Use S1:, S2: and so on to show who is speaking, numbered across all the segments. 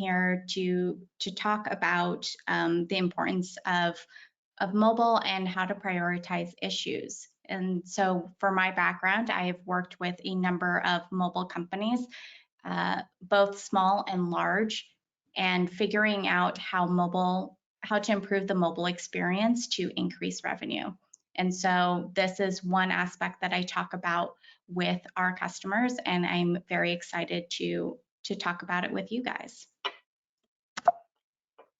S1: here to talk about the importance of mobile and how to prioritize issues. And so for my background, I have worked with a number of mobile companies, both small and large, and figuring out how to improve the mobile experience to increase revenue. And so this is one aspect that I talk about with our customers, and I'm very excited to talk about it with you guys.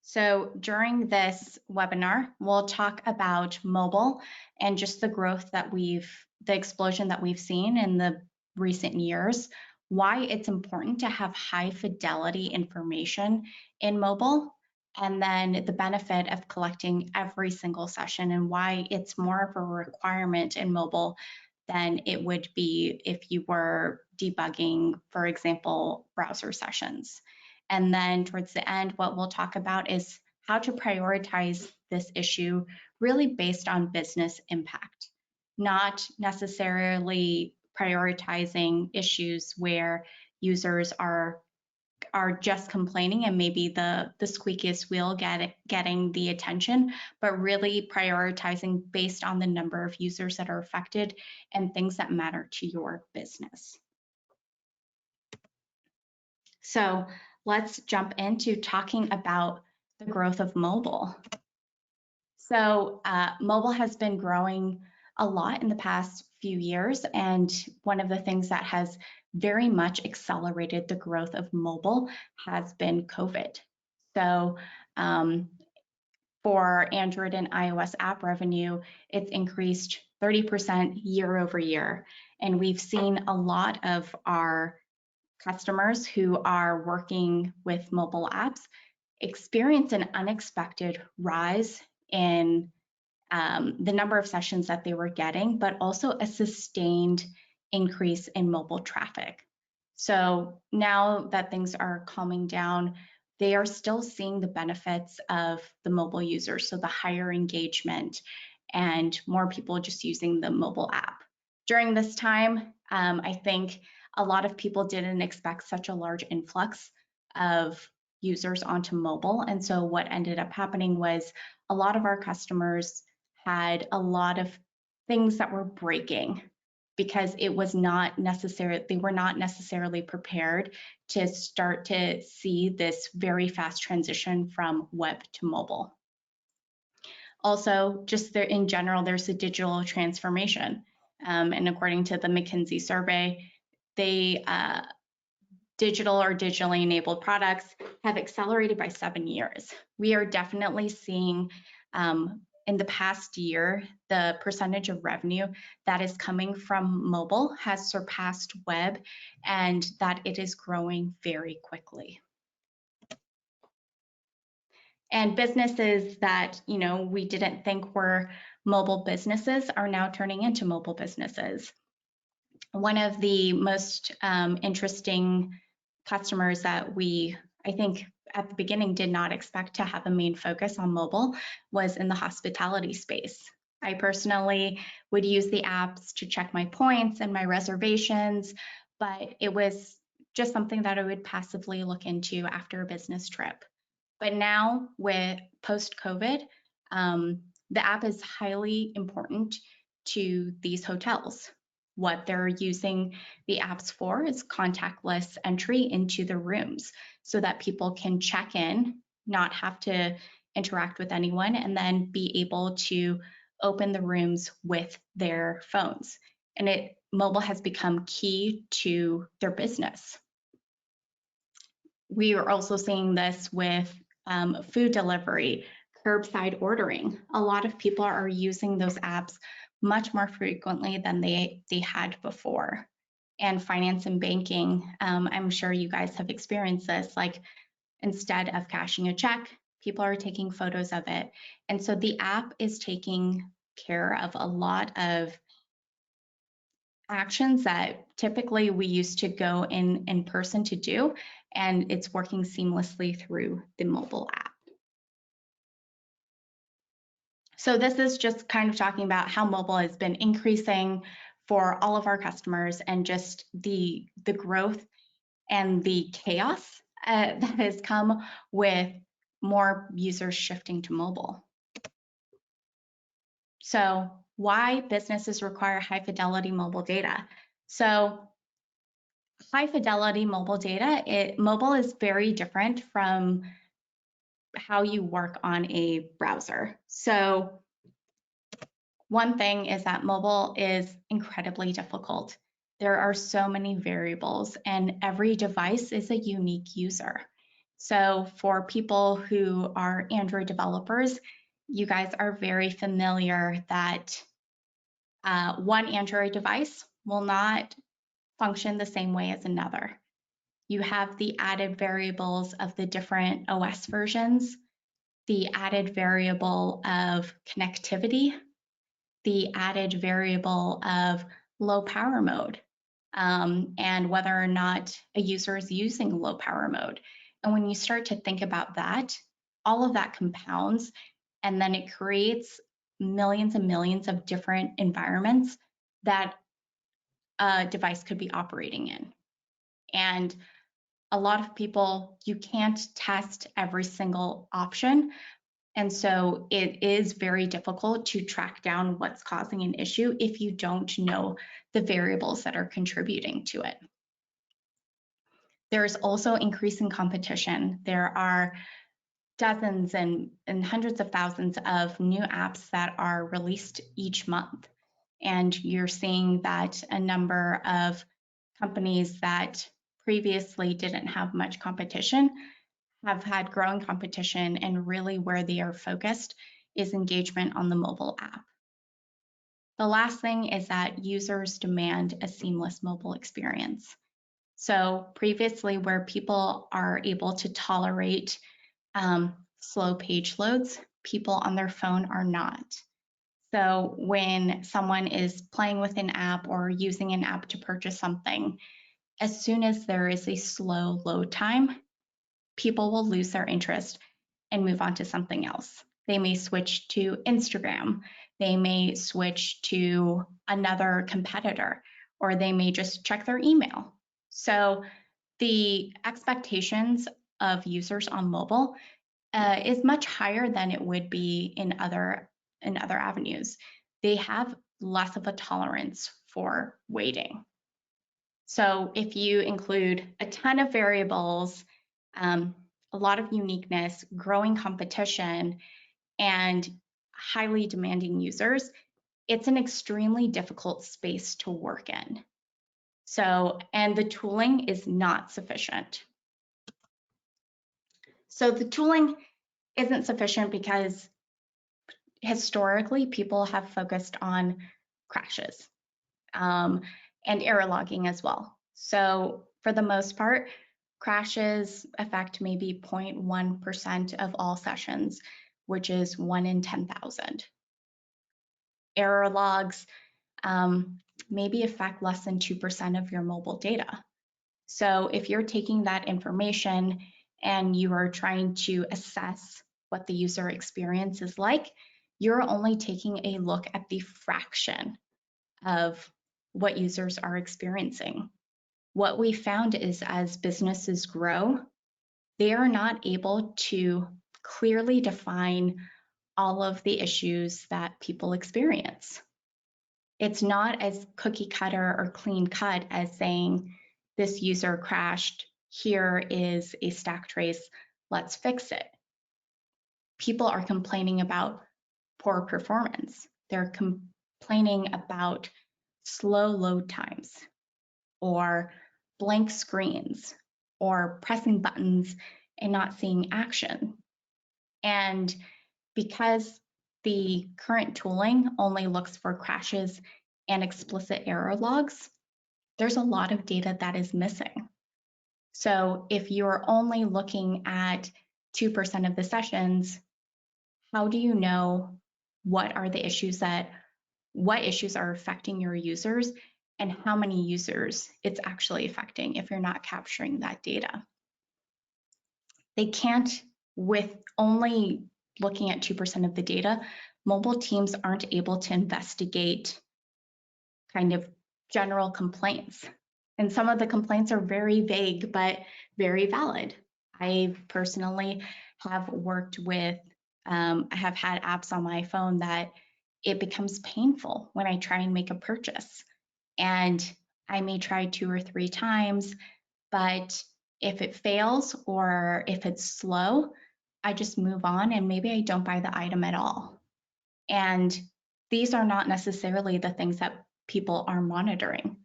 S1: So during this webinar, we'll talk about mobile and just the growth that the explosion that we've seen in the recent years, why it's important to have high fidelity information in mobile, and then the benefit of collecting every single session and why it's more of a requirement in mobile than it would be if you were debugging, for example, browser sessions. And then towards the end, what we'll talk about is how to prioritize this issue really based on business impact, not necessarily prioritizing issues where users are just complaining and maybe the squeakiest wheel getting the attention, but really prioritizing based on the number of users that are affected and things that matter to your business. So let's jump into talking about the growth of mobile. So mobile has been growing a lot in the past few years, and one of the things that has very much accelerated the growth of mobile has been COVID. So for Android and iOS app revenue, it's increased 30% year over year. And we've seen a lot of our customers who are working with mobile apps experience an unexpected rise in the number of sessions that they were getting, but also a sustained increase in mobile traffic. So now that things are calming down, they are still seeing the benefits of the mobile users, so the higher engagement and more people just using the mobile app. During this time, I think a lot of people didn't expect such a large influx of users onto mobile. And so what ended up happening was a lot of our customers had a lot of things that were breaking because it was not necessarily, they were not necessarily prepared to start to see this very fast transition from web to mobile. Also, just there in general, there's a digital transformation. And according to the McKinsey survey, digital or digitally enabled products have accelerated by 7 years. We are definitely seeing in the past year, the percentage of revenue that is coming from mobile has surpassed web, and that it is growing very quickly. And businesses that, you know, we didn't think were mobile businesses are now turning into mobile businesses. One of the most interesting customers that I think at the beginning did not expect to have a main focus on mobile was in the hospitality space. I personally would use the apps to check my points and my reservations, but it was just something that I would passively look into after a business trip. But now with post-COVID, the app is highly important to these hotels. What they're using the apps for is contactless entry into the rooms so that people can check in, not have to interact with anyone, and then be able to open the rooms with their phones. And mobile has become key to their business. We are also seeing this with food delivery, curbside ordering. A lot of people are using those apps much more frequently than they had before. And finance and banking, I'm sure you guys have experienced this, like instead of cashing a check, people are taking photos of it. And so the app is taking care of a lot of actions that typically we used to go in person to do, and it's working seamlessly through the mobile app. So this is just kind of talking about how mobile has been increasing for all of our customers and just the growth and the chaos that has come with more users shifting to mobile. So why businesses require high fidelity mobile data? So high fidelity mobile data, mobile is very different from how you work on a browser. So one thing is that mobile is incredibly difficult. There are so many variables and every device is a unique user. So for people who are Android developers, you guys are very familiar that one Android device will not function the same way as another. You have the added variables of the different OS versions, the added variable of connectivity, the added variable of low power mode, and whether or not a user is using low power mode. And when you start to think about that, all of that compounds, and then it creates millions and millions of different environments that a device could be operating in. And a lot of people, you can't test every single option. And so it is very difficult to track down what's causing an issue if you don't know the variables that are contributing to it. There's also increasing competition. There are dozens and hundreds of thousands of new apps that are released each month. And you're seeing that a number of companies that previously didn't have much competition have had growing competition, and really where they are focused is engagement on the mobile app. The last thing is that users demand a seamless mobile experience. So previously, where people are able to tolerate slow page loads, people on their phone are not. So when someone is playing with an app or using an app to purchase something, as soon as there is a slow load time, people will lose their interest and move on to something else. They may switch to Instagram, they may switch to another competitor, or they may just check their email. So the expectations of users on mobile is much higher than it would be in other avenues. They have less of a tolerance for waiting. So if you include a ton of variables, a lot of uniqueness, growing competition, and highly demanding users, it's an extremely difficult space to work in. So, and the tooling is not sufficient. So the tooling isn't sufficient because historically people have focused on crashes and error logging as well. So for the most part, crashes affect maybe 0.1% of all sessions, which is 1 in 10,000. Error logs maybe affect less than 2% of your mobile data. So if you're taking that information and you are trying to assess what the user experience is like, you're only taking a look at the fraction of what users are experiencing. What we found is as businesses grow, they are not able to clearly define all of the issues that people experience. It's not as cookie cutter or clean cut as saying, this user crashed, here is a stack trace, let's fix it. People are complaining about poor performance. They're complaining about slow load times or blank screens or pressing buttons and not seeing action. And because the current tooling only looks for crashes and explicit error logs, there's a lot of data that is missing. So if you're only looking at 2% of the sessions, how do you know what issues are affecting your users and how many users it's actually affecting if you're not capturing that data? They can't, with only looking at 2% of the data, mobile teams aren't able to investigate kind of general complaints. And some of the complaints are very vague, but very valid. I personally have worked with, I have had apps on my phone that it becomes painful when I try and make a purchase. And I may try 2 or 3 times, but if it fails or if it's slow, I just move on and maybe I don't buy the item at all. And these are not necessarily the things that people are monitoring.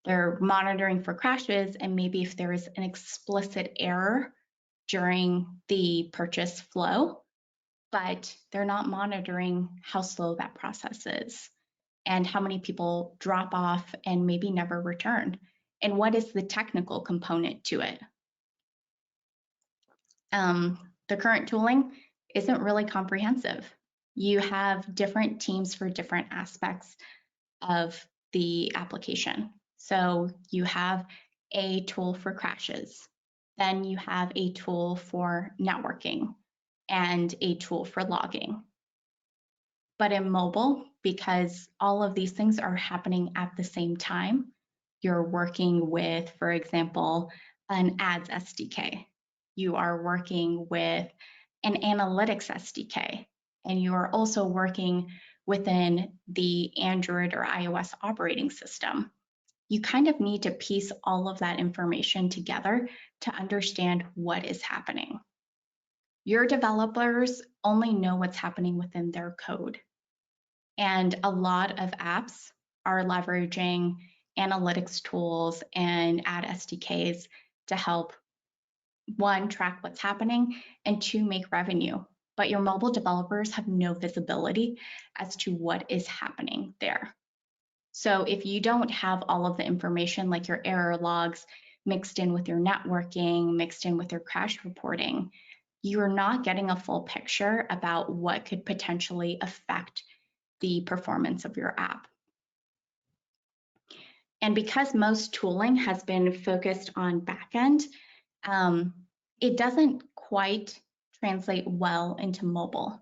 S1: They're monitoring for crashes, and maybe if there is an explicit error during the purchase flow, but they're not monitoring how slow that process is and how many people drop off and maybe never return. And what is the technical component to it? The current tooling isn't really comprehensive. You have different teams for different aspects of the application. So you have a tool for crashes, then you have a tool for networking and a tool for logging. But in mobile, because all of these things are happening at the same time, you're working with, for example, an ads SDK. You are working with an analytics SDK, and you are also working within the Android or iOS operating system. You kind of need to piece all of that information together to understand what is happening. Your developers only know what's happening within their code. And a lot of apps are leveraging analytics tools and ad SDKs to help, one, track what's happening, and two, make revenue. But your mobile developers have no visibility as to what is happening there. So if you don't have all of the information, like your error logs mixed in with your networking, mixed in with your crash reporting, you're not getting a full picture about what could potentially affect the performance of your app. And because most tooling has been focused on backend, it doesn't quite translate well into mobile.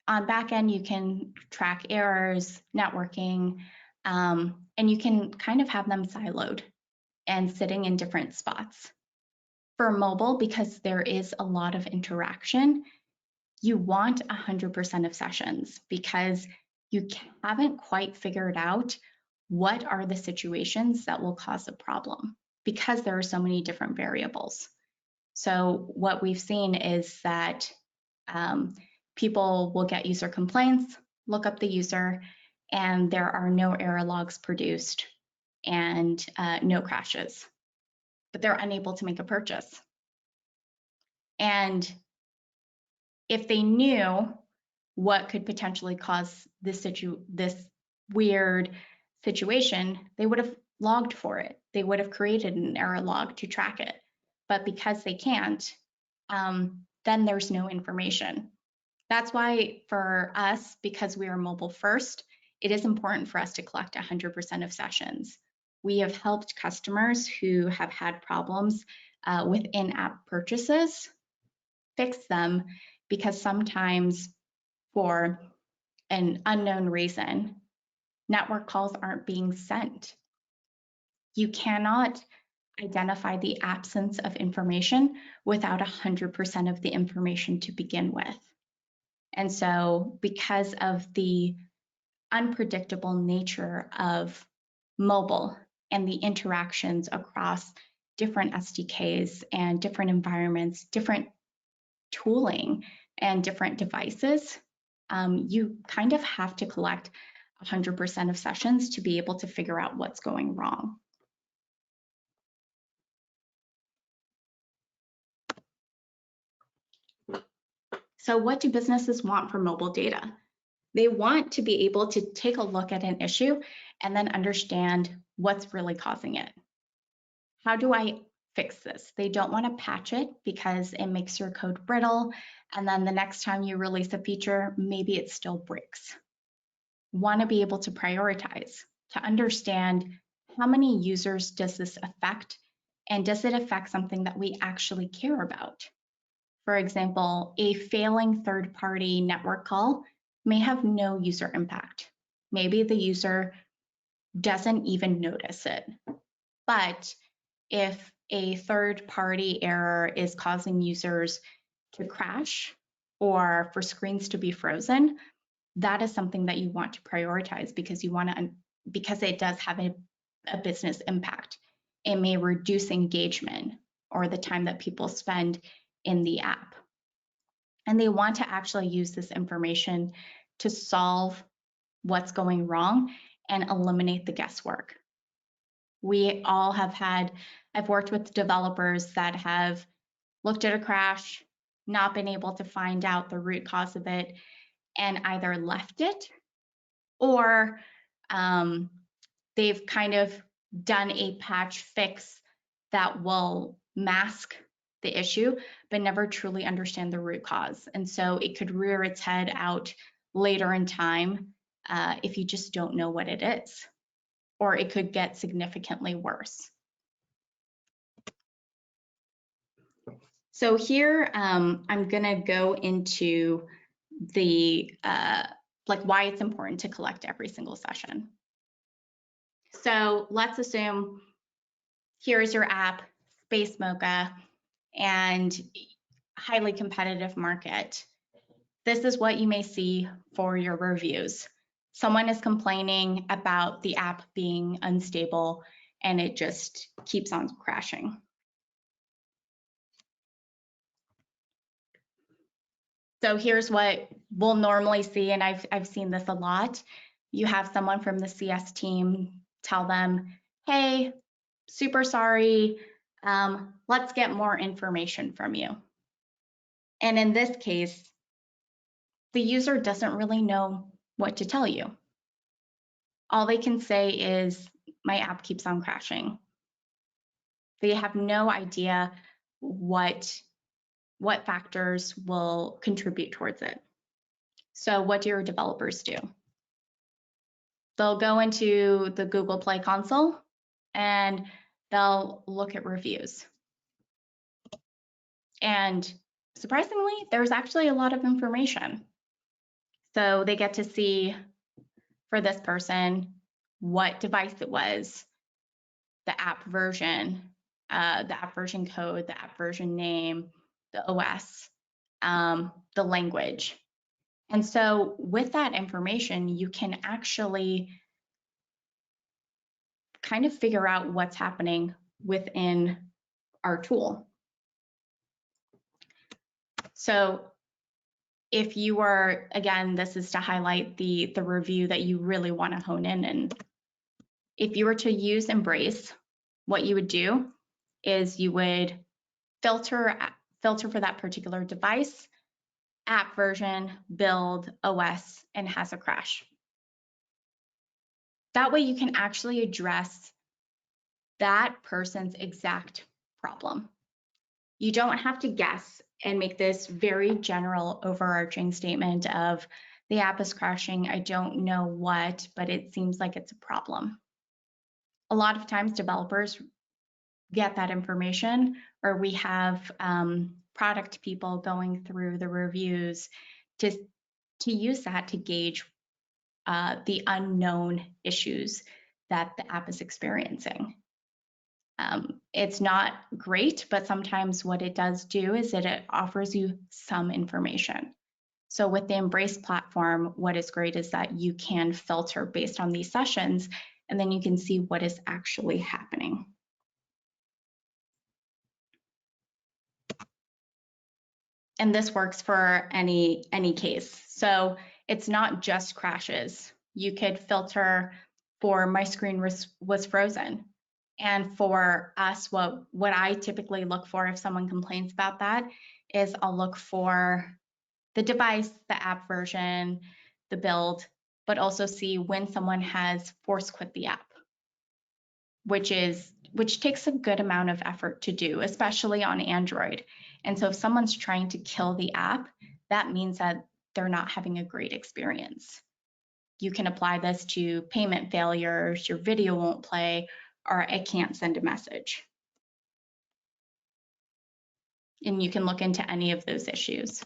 S1: On backend, you can track errors, networking, and you can kind of have them siloed and sitting in different spots. For mobile, because there is a lot of interaction, you want 100% of sessions because you haven't quite figured out what are the situations that will cause a problem because there are so many different variables. So what we've seen is that people will get user complaints, look up the user, and there are no error logs produced and no crashes, but they're unable to make a purchase. And if they knew what could potentially cause this weird situation, they would have logged for it. They would have created an error log to track it. But because they can't, then there's no information. That's why for us, because we are mobile first, it is important for us to collect 100% of sessions. We have helped customers who have had problems with in-app purchases fix them, because sometimes for an unknown reason, network calls aren't being sent. You cannot identify the absence of information without 100% of the information to begin with. And so because of the unpredictable nature of mobile and the interactions across different SDKs and different environments, different tooling and different devices, you kind of have to collect 100% of sessions to be able to figure out what's going wrong. So what do businesses want for mobile data? They want to be able to take a look at an issue and then understand what's really causing it. How do I fix this? They don't want to patch it because it makes your code brittle, and then the next time you release a feature, maybe it still breaks. Want to be able to prioritize, to understand how many users does this affect, and does it affect something that we actually care about? For example, a failing third-party network call may have no user impact. Maybe the user doesn't even notice it. But if a third-party error is causing users to crash or for screens to be frozen, that is something that you want to prioritize because because it does have a business impact. It may reduce engagement or the time that people spend in the app. And they want to actually use this information to solve what's going wrong and eliminate the guesswork. We all have I've worked with developers that have looked at a crash, not been able to find out the root cause of it, and either left it or they've kind of done a patch fix that will mask the issue, but never truly understand the root cause. And so it could rear its head out later in time if you just don't know what it is, or it could get significantly worse. So here, I'm gonna go into the like why it's important to collect every single session. So let's assume here's your app, Space Mocha, and highly competitive market. This is what you may see for your reviews. Someone is complaining about the app being unstable and it just keeps on crashing. So here's what we'll normally see, and I've seen this a lot. You have someone from the CS team tell them, hey, super sorry, let's get more information from you. And in this case, the user doesn't really know what to tell you. All they can say is, my app keeps on crashing. They have no idea what factors will contribute towards it. So what do your developers do? They'll go into the Google Play console and they'll look at reviews. And surprisingly, there's actually a lot of information. So they get to see for this person what device it was, the app version code, the app version name, the OS, the language. And so with that information, you can actually kind of figure out what's happening within our tool. So if you are, again, this is to highlight the review that you really want to hone in. And if you were to use Embrace, what you would do is you would filter for that particular device, app version, build, OS, and has a crash. That way you can actually address that person's exact problem. You don't have to guess and make this very general overarching statement of the app is crashing, I don't know what, but it seems like it's a problem. A lot of times developers get that information, or we have product people going through the reviews to use that to gauge the unknown issues that the app is experiencing. It's not great, but sometimes what it does do is that it offers you some information. So with the Embrace platform, what is great is that you can filter based on these sessions, and then you can see what is actually happening. And this works for any case. So it's not just crashes. You could filter for my screen was frozen. And for us, what I typically look for if someone complains about that is I'll look for the device, the app version, the build, but also see when someone has force quit the app, which takes a good amount of effort to do, especially on Android. And so if someone's trying to kill the app, that means that they're not having a great experience. You can apply this to payment failures, your video won't play, or it can't send a message. And you can look into any of those issues.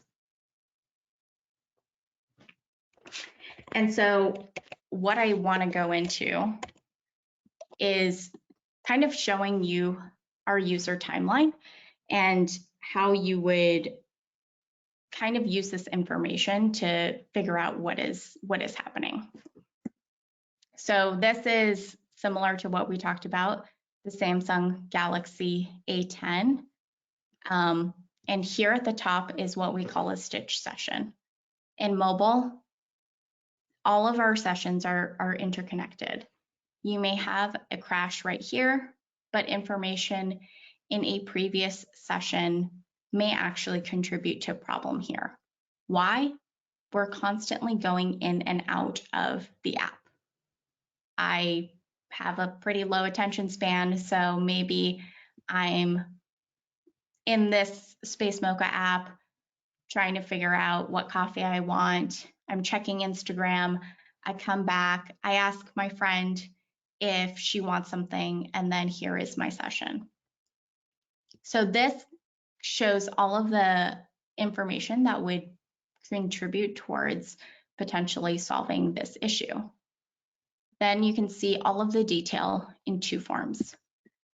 S1: And so what I want to go into is kind of showing you our user timeline and how you would kind of use this information to figure out what is happening. So this is similar to what we talked about, the Samsung Galaxy A10. And here at the top is what we call a stitch session. In mobile, all of our sessions are interconnected. You may have a crash right here, but information in a previous session may actually contribute to a problem here. Why? We're constantly going in and out of the app. I have a pretty low attention span, so maybe I'm in this Space Mocha app trying to figure out what coffee I want. I'm checking Instagram. I come back, I ask my friend if she wants something, and then here is my session. So this shows all of the information that would contribute towards potentially solving this issue. Then you can see all of the detail in two forms.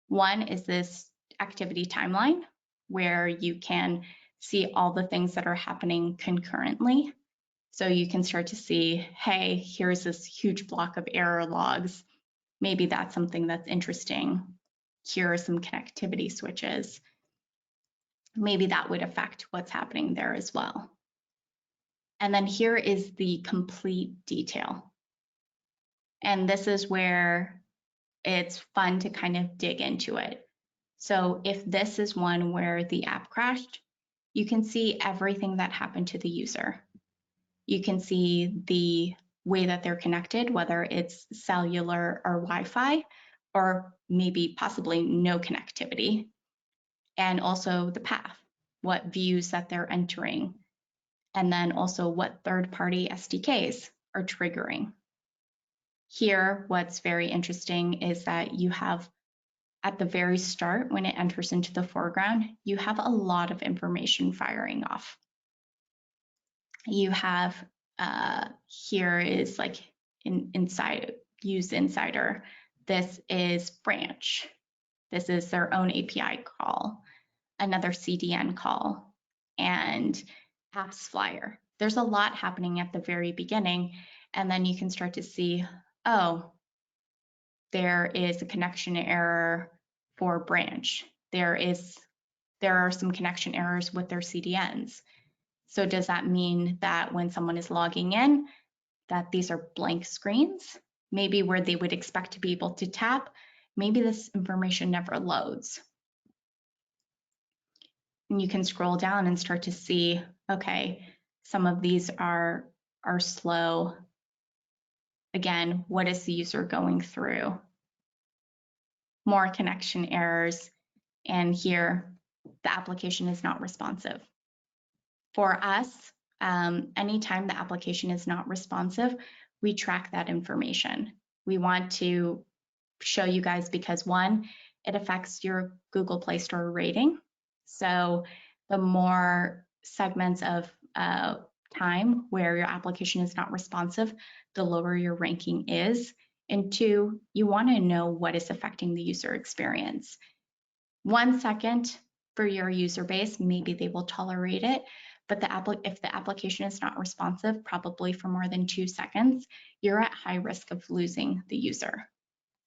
S1: One is this activity timeline, where you can see all the things that are happening concurrently. So you can start to see, hey, here's this huge block of error logs. Maybe that's something that's interesting. Here are some connectivity switches. Maybe that would affect what's happening there as well. And then here is the complete detail. And this is where it's fun to kind of dig into it. So if this is one where the app crashed, you can see everything that happened to the user. You can see the way that they're connected, whether it's cellular or Wi-Fi, or maybe possibly no connectivity. And also the path, what views that they're entering, and then also what third-party SDKs are triggering. Here, what's very interesting is that you have at the very start, when it enters into the foreground, you have a lot of information firing off. You have here is like use insider. This is branch. This is their own API call, another CDN call, and apps flyer. There's a lot happening at the very beginning, and then you can start to see, oh, there is a connection error for branch. There are some connection errors with their CDNs. So does that mean that when someone is logging in, that these are blank screens? Maybe where they would expect to be able to tap, maybe this information never loads. And you can scroll down and start to see, okay, some of these are slow. Again, what is the user going through? More connection errors. And here, the application is not responsive. For us, anytime the application is not responsive, we track that information. We want to show you guys because one, it affects your Google Play Store rating. So the more segments of time where your application is not responsive, the lower your ranking is. And two, you want to know what is affecting the user experience. 1 second for your user base, maybe they will tolerate it, but if the application is not responsive, probably for more than 2 seconds, you're at high risk of losing the user.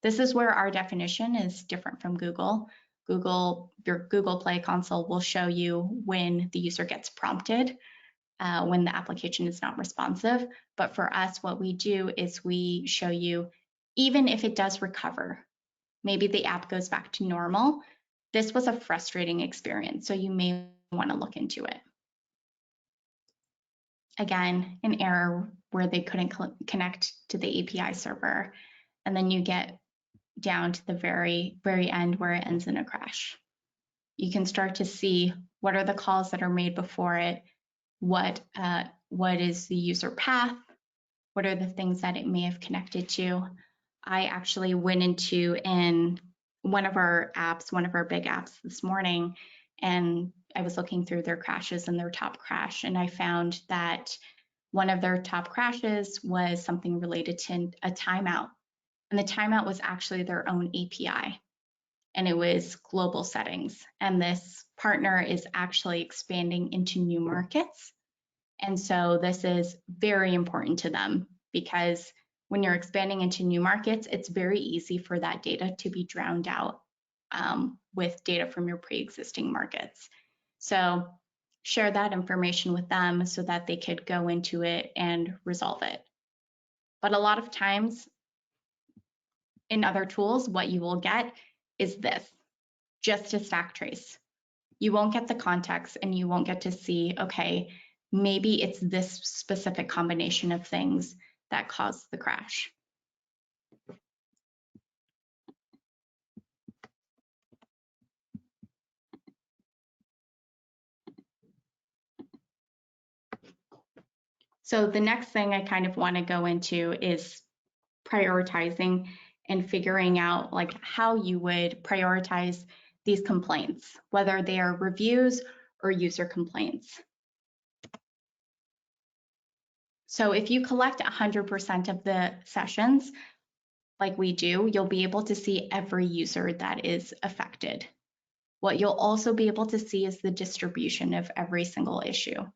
S1: This is where our definition is different from Google. Your Google Play console will show you when the user gets prompted, when the application is not responsive. But for us, what we do is we show you, even if it does recover, maybe the app goes back to normal, this was a frustrating experience, so you may want to look into it. Again, an error where they couldn't connect to the API server, and then you get down to the very end where it ends in a crash. You can start to see what are the calls that are made before it, what is the user path, what are the things that it may have connected to. I actually went into one of our big apps this morning, and I was looking through their crashes and their top crash, and I found that one of their top crashes was something related to a timeout. And the timeout was actually their own API. and it was global settings. And this partner is actually expanding into new markets. And so this is very important to them because when you're expanding into new markets, it's very easy for that data to be drowned out with data from your pre-existing markets. So share that information with them so that they could go into it and resolve it. But a lot of times in other tools, what you will get is this, just a stack trace. You won't get the context and you won't get to see, okay, maybe it's this specific combination of things that caused the crash. So the next thing I kind of want to go into is prioritizing and figuring out like how you would prioritize these complaints, whether they are reviews or user complaints. So if you collect 100% of the sessions, like we do, you'll be able to see every user that is affected. What you'll also be able to see is the distribution of every single issue.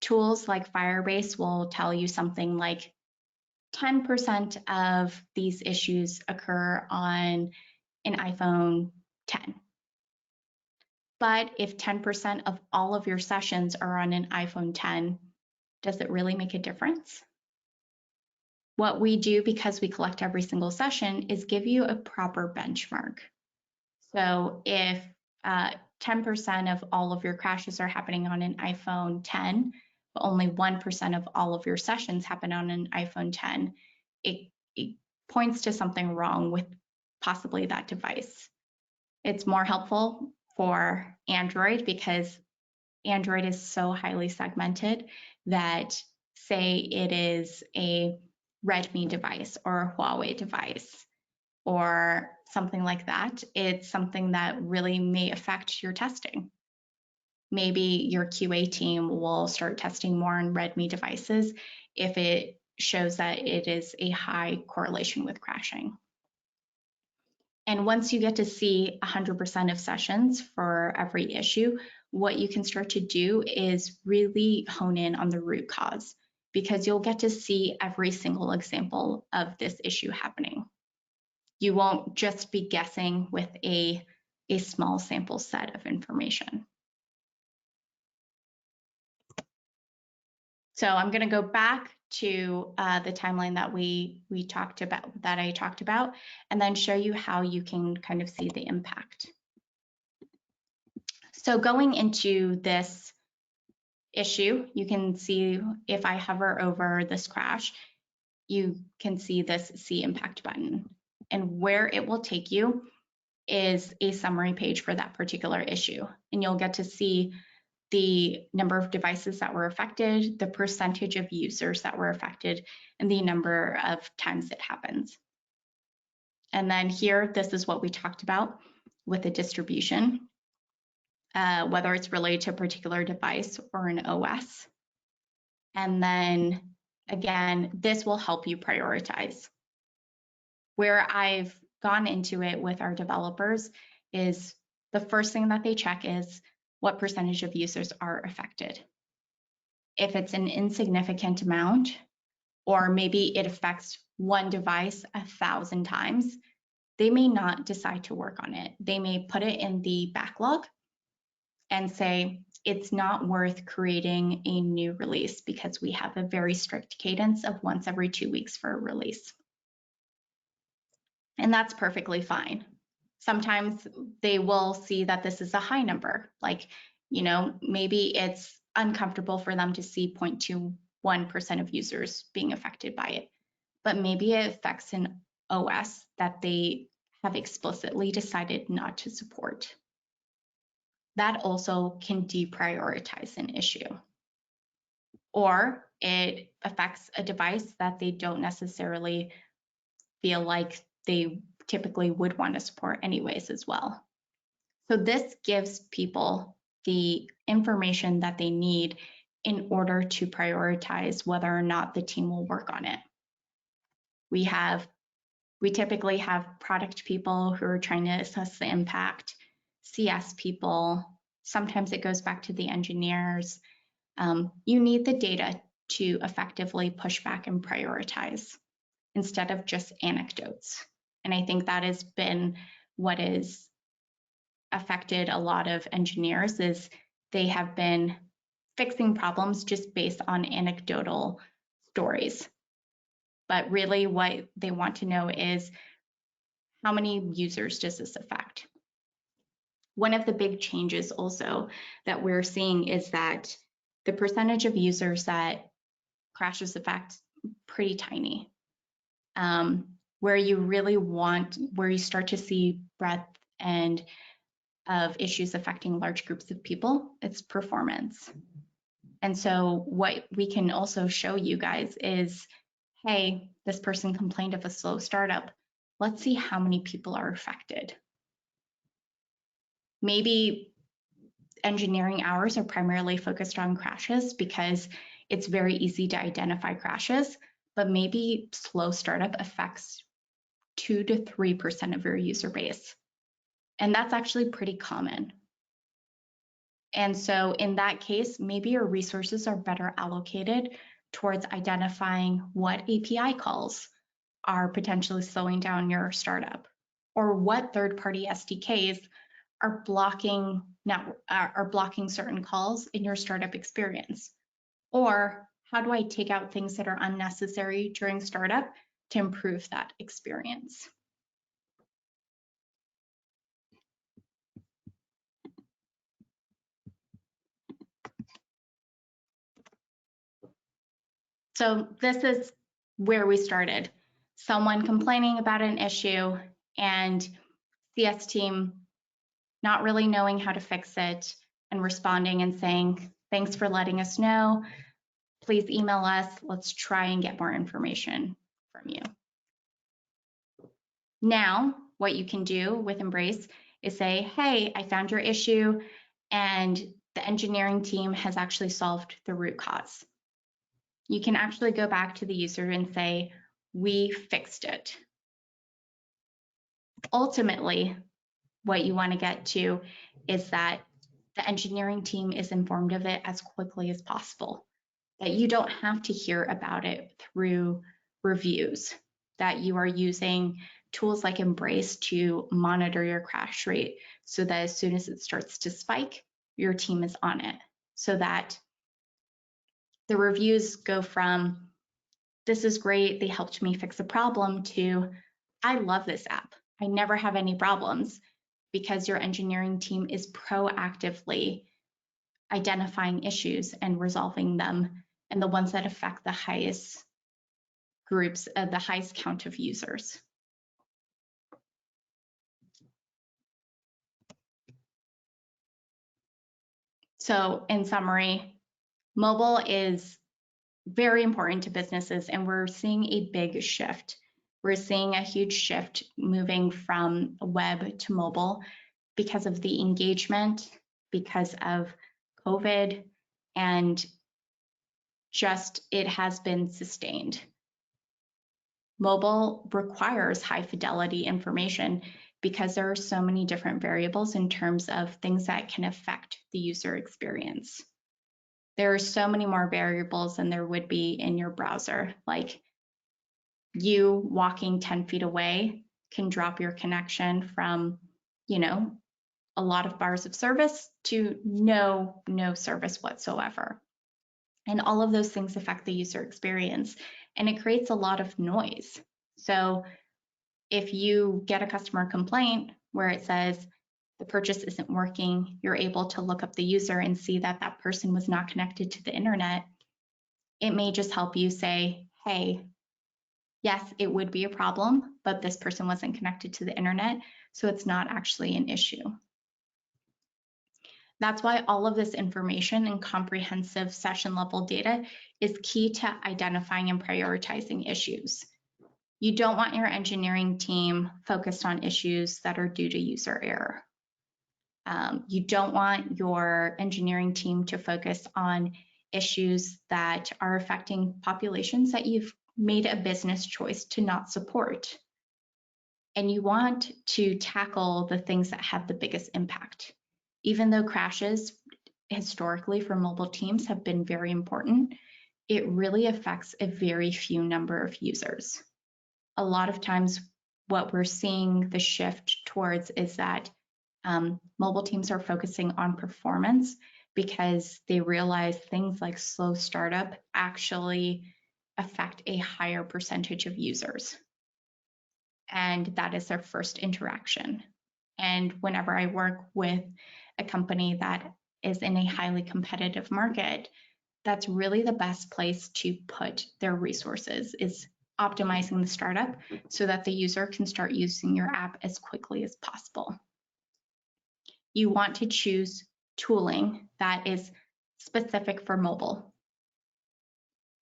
S1: Tools like Firebase will tell you something like 10% of these issues occur on an iPhone 10. But if 10% of all of your sessions are on an iPhone 10, does it really make a difference? What we do, because we collect every single session, is give you a proper benchmark. So if 10% of all of your crashes are happening on an iPhone 10, but only 1% of all of your sessions happen on an iPhone 10, it points to something wrong with possibly that device. It's more helpful for Android because Android is so highly segmented that, say it is a Redmi device or a Huawei device or something like that, it's something that really may affect your testing. Maybe your QA team will start testing more on Redmi devices if it shows that it is a high correlation with crashing. And once you get to see 100% of sessions for every issue, what you can start to do is really hone in on the root cause, because you'll get to see every single example of this issue happening. You won't just be guessing with a small sample set of information. So I'm going to go back to the timeline that we talked about, that I talked about, and then show you how you can kind of see the impact. So going into this issue, you can see if I hover over this crash, you can see this See Impact button. And where it will take you is a summary page for that particular issue. And you'll get to see the number of devices that were affected, the percentage of users that were affected, and the number of times it happens. And then here, this is what we talked about with the distribution, whether it's related to a particular device or an OS. And then again, this will help you prioritize. Where I've gone into it with our developers is the first thing that they check is what percentage of users are affected. If it's an insignificant amount, or maybe it affects one device 1,000 times, they may not decide to work on it. They may put it in the backlog and say, it's not worth creating a new release because we have a very strict cadence of once every 2 weeks for a release. And that's perfectly fine. Sometimes they will see that this is a high number, like, you know, maybe it's uncomfortable for them to see 0.21% of users being affected by it, but maybe it affects an OS that they have explicitly decided not to support. That also can deprioritize an issue. Or it affects a device that they don't necessarily feel like they typically would want to support anyways as well. So this gives people the information that they need in order to prioritize whether or not the team will work on it. We have We typically have product people who are trying to assess the impact, CS people. Sometimes it goes back to the engineers. You need the data to effectively push back and prioritize instead of just anecdotes. And I think that has been what has affected a lot of engineers is they have been fixing problems just based on anecdotal stories. But really what they want to know is how many users does this affect? One of the big changes also that we're seeing is that the percentage of users that crashes affect pretty tiny. Where you start to see breadth and of issues affecting large groups of people, it's performance. And so what we can also show you guys is, hey, this person complained of a slow startup. Let's see how many people are affected. Maybe engineering hours are primarily focused on crashes because it's very easy to identify crashes, but maybe slow startup affects 2 to 3% of your user base. And that's actually pretty common. And so in that case, maybe your resources are better allocated towards identifying what API calls are potentially slowing down your startup, or what third-party SDKs are blocking certain calls in your startup experience, or how do I take out things that are unnecessary during startup to improve that experience. So this is where we started. Someone complaining about an issue and CS team not really knowing how to fix it and responding and saying, thanks for letting us know. Please email us. Let's try and get more information from you. Now, what you can do with Embrace is say, hey, I found your issue and the engineering team has actually solved the root cause. You can actually go back to the user and say, we fixed it. Ultimately, what you want to get to is that the engineering team is informed of it as quickly as possible, that you don't have to hear about it through reviews, that you are using tools like Embrace to monitor your crash rate so that as soon as it starts to spike, your team is on it, so that the reviews go from, this is great, they helped me fix a problem, to, I love this app, I never have any problems, because your engineering team is proactively identifying issues and resolving them, and the ones that affect the highest groups, the highest count of users. So in summary, mobile is very important to businesses, and we're seeing a big shift. We're seeing a huge shift moving from web to mobile because of the engagement, because of COVID, and just it has been sustained. Mobile requires high fidelity information because there are so many different variables in terms of things that can affect the user experience. There are so many more variables than there would be in your browser. Like, you walking 10 feet away can drop your connection from, a lot of bars of service to no service whatsoever. And all of those things affect the user experience, and it creates a lot of noise. So if you get a customer complaint where it says the purchase isn't working, you're able to look up the user and see that that person was not connected to the internet. It may just help you say, hey, yes, it would be a problem, but this person wasn't connected to the internet, so it's not actually an issue. That's why all of this information and comprehensive session level data is key to identifying and prioritizing issues. You don't want your engineering team focused on issues that are due to user error. You don't want your engineering team to focus on issues that are affecting populations that you've made a business choice to not support. And you want to tackle the things that have the biggest impact. Even though crashes historically for mobile teams have been very important, it really affects a very few number of users. A lot of times what we're seeing the shift towards is that mobile teams are focusing on performance because they realize things like slow startup actually affect a higher percentage of users. And that is their first interaction. And whenever I work with a company that is in a highly competitive market, that's really the best place to put their resources, is optimizing the startup so that the user can start using your app as quickly as possible. You want to choose tooling that is specific for mobile.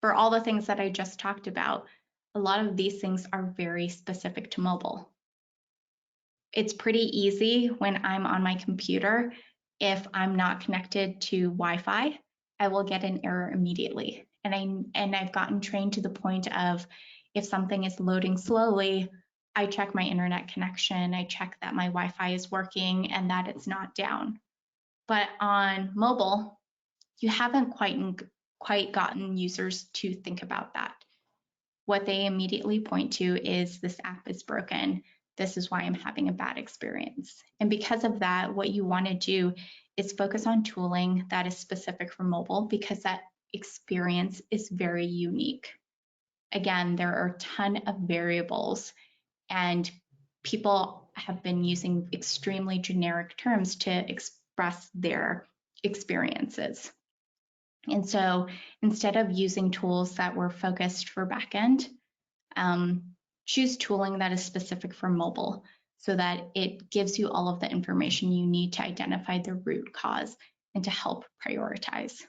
S1: For all the things that I just talked about, a lot of these things are very specific to mobile. It's pretty easy when I'm on my computer. If I'm not connected to Wi-Fi, I will get an error immediately. And I've gotten trained to the point of, if something is loading slowly, I check my internet connection, I check that my Wi-Fi is working and that it's not down. But on mobile, you haven't quite gotten users to think about that. What they immediately point to is, this app is broken. This is why I'm having a bad experience. And because of that, what you want to do is focus on tooling that is specific for mobile, because that experience is very unique. Again, there are a ton of variables, and people have been using extremely generic terms to express their experiences. And so instead of using tools that were focused for backend, choose tooling that is specific for mobile, so that it gives you all of the information you need to identify the root cause and to help prioritize.